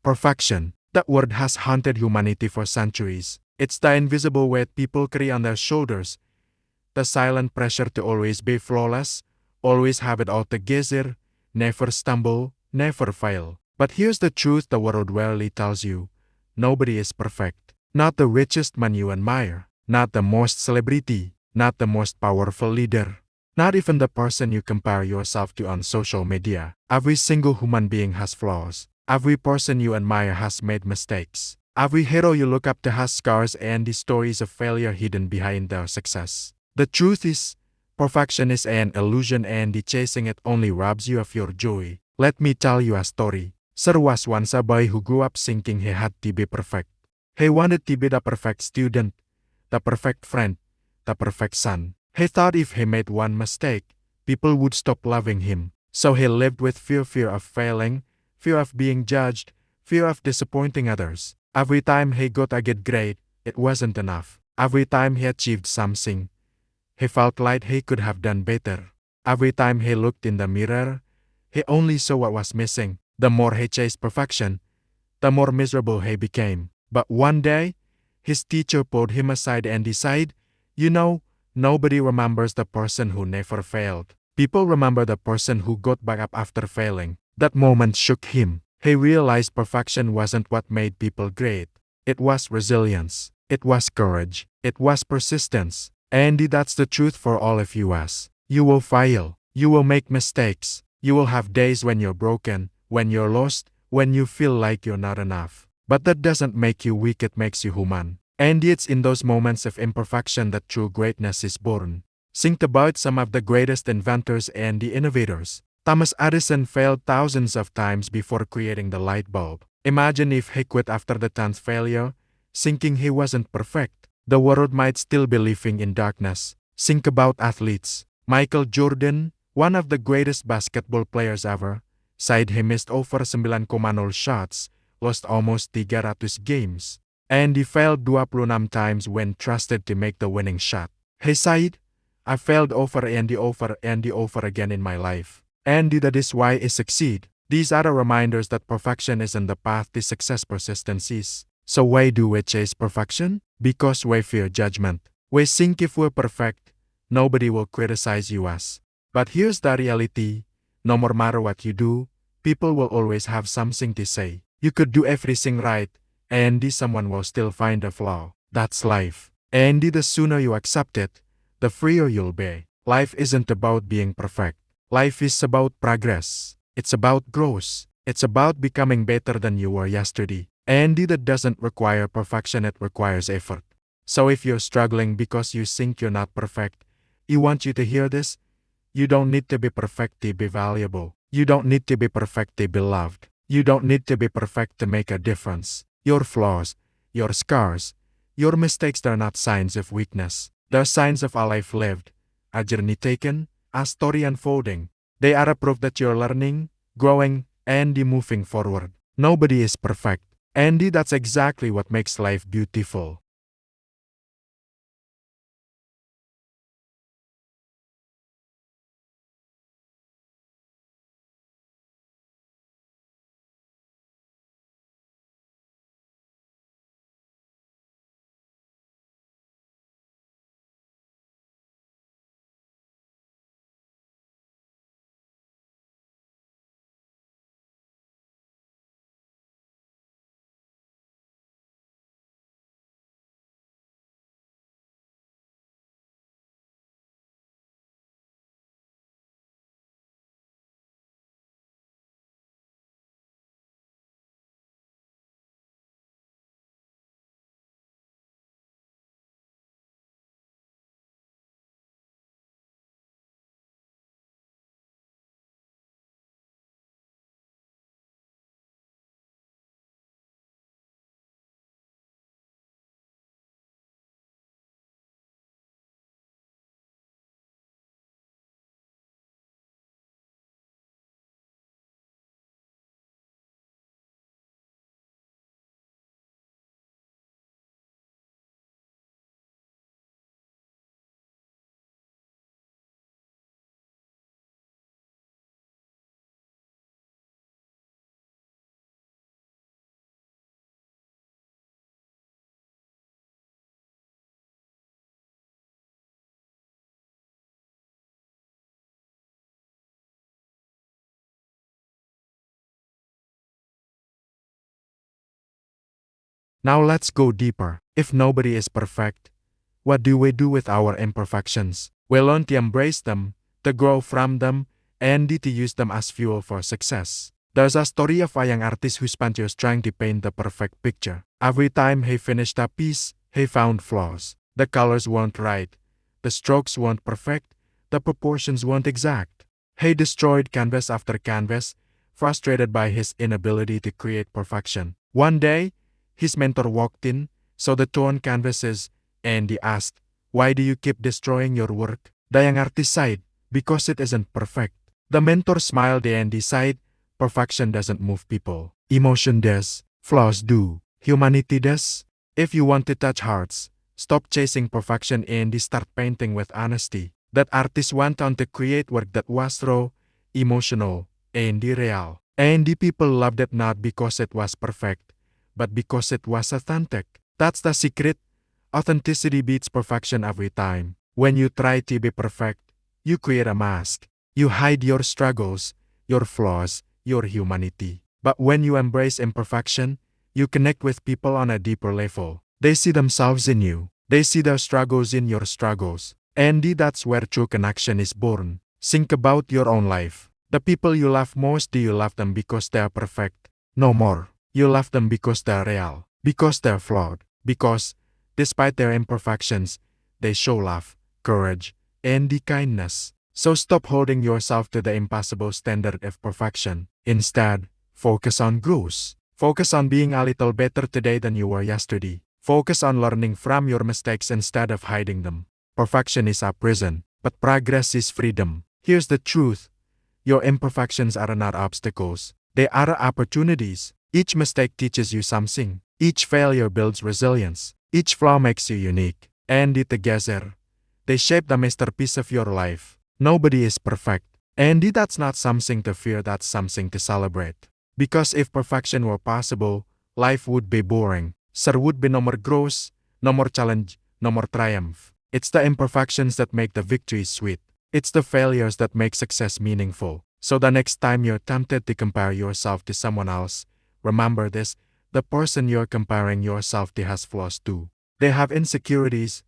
Perfection. That word has haunted humanity for centuries. It's the invisible weight people carry on their shoulders, the silent pressure to always be flawless, always have it all together, never stumble, never fail. But here's the truth the world rarely tells you. Nobody is perfect. Not the richest man you admire, not the most celebrity, not the most powerful leader, not even the person you compare yourself to on social media. Every single human being has flaws. Every person you admire has made mistakes. Every hero you look up to has scars and the stories of failure hidden behind their success. The truth is, perfection is an illusion and chasing it only robs you of your joy. Let me tell you a story. There was once a boy who grew up thinking he had to be perfect. He wanted to be the perfect student, the perfect friend, the perfect son. He thought if he made one mistake, people would stop loving him. So he lived with fear of failing, fear of being judged, fear of disappointing others. Every time he got a good grade, it wasn't enough. Every time he achieved something, he felt like he could have done better. Every time he looked in the mirror, he only saw what was missing. The more he chased perfection, the more miserable he became. But one day, his teacher pulled him aside and said, "You know, nobody remembers the person who never failed. People remember the person who got back up after failing." That moment shook him. He realized perfection wasn't what made people great. It was resilience. It was courage. It was persistence. And that's the truth for all of us. You will fail. You will make mistakes. You will have days when you're broken, when you're lost, when you feel like you're not enough. But that doesn't make you weak, it makes you human. And it's in those moments of imperfection that true greatness is born. Think about some of the greatest inventors and the innovators. Thomas Edison failed thousands of times before creating the light bulb. Imagine if he quit after the 10th failure, thinking he wasn't perfect. The world might still be living in darkness. Think about athletes. Michael Jordan, one of the greatest basketball players ever, said he missed over 9,0 shots, lost almost 300 games, and he failed 26 times when trusted to make the winning shot. He said, "I failed over and over again in my life. And that is why I succeed." These are the reminders that perfection isn't the path to success, persistence is. So why do we chase perfection? Because we fear judgment. We think if we're perfect, nobody will criticize us. But here's the reality. No matter what you do, people will always have something to say. You could do everything right, and someone will still find a flaw. That's life. And the sooner you accept it, the freer you'll be. Life isn't about being perfect. Life is about progress. It's about growth. It's about becoming better than you were yesterday. And that doesn't require perfection, it requires effort. So if you're struggling because you think you're not perfect, I want you to hear this. You don't need to be perfect to be valuable. You don't need to be perfect to be loved. You don't need to be perfect to make a difference. Your flaws, your scars, your mistakes are not signs of weakness. They're signs of a life lived, a journey taken, a story unfolding. They are a proof that you're learning, growing, and moving forward. Nobody is perfect. And that's exactly what makes life beautiful. Now let's go deeper. If nobody is perfect, what do we do with our imperfections? We learn to embrace them, to grow from them, and to use them as fuel for success. There's a story of a young artist who spent years trying to paint the perfect picture. Every time he finished a piece, he found flaws. The colors weren't right, the strokes weren't perfect, the proportions weren't exact. He destroyed canvas after canvas, frustrated by his inability to create perfection. One day, his mentor walked in, saw the torn canvases, and he asked, "Why do you keep destroying your work?" The young artist sighed, "Because it isn't perfect." The mentor smiled and he sighed, "Perfection doesn't move people. Emotion does. Flaws do. Humanity does. If you want to touch hearts, stop chasing perfection and start painting with honesty." That artist went on to create work that was raw, emotional, and real. And the people loved it not because it was perfect, but because it was authentic. That's the secret. Authenticity beats perfection every time. When you try to be perfect, you create a mask. You hide your struggles, your flaws, your humanity. But when you embrace imperfection, you connect with people on a deeper level. They see themselves in you. They see their struggles in your struggles. And that's where true connection is born. Think about your own life. The people you love most, do you love them because they are perfect? No more. You love them because they are real, because they are flawed, because, despite their imperfections, they show love, courage, and kindness. So stop holding yourself to the impossible standard of perfection. Instead, focus on growth. Focus on being a little better today than you were yesterday. Focus on learning from your mistakes instead of hiding them. Perfection is a prison, but progress is freedom. Here's the truth. Your imperfections are not obstacles. They are opportunities. Each mistake teaches you something. Each failure builds resilience. Each flaw makes you unique. And together, they shape the masterpiece of your life. Nobody is perfect. And that's not something to fear, that's something to celebrate. Because if perfection were possible, life would be boring. There would be no more growth, no more challenge, no more triumph. It's the imperfections that make the victory sweet. It's the failures that make success meaningful. So the next time you're tempted to compare yourself to someone else, remember this: the person you're comparing yourself to has flaws too. They have insecurities,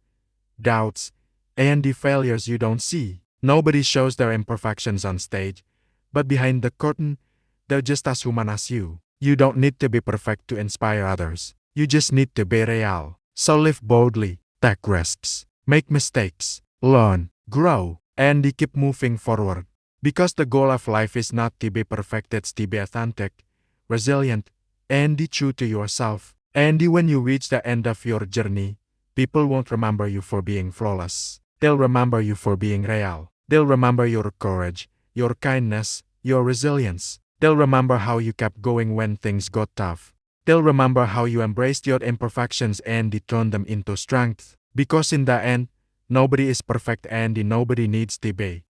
doubts, and the failures you don't see. Nobody shows their imperfections on stage, but behind the curtain, they're just as human as you. You don't need to be perfect to inspire others. You just need to be real. So live boldly, take risks, make mistakes, learn, grow, and keep moving forward. Because the goal of life is not to be perfect, it's to be authentic, resilient, and true to yourself. And when you reach the end of your journey, people won't remember you for being flawless. They'll remember you for being real. They'll remember your courage, your kindness, your resilience. They'll remember how you kept going when things got tough. They'll remember how you embraced your imperfections and turned them into strength. Because in the end, nobody is perfect and nobody needs to be.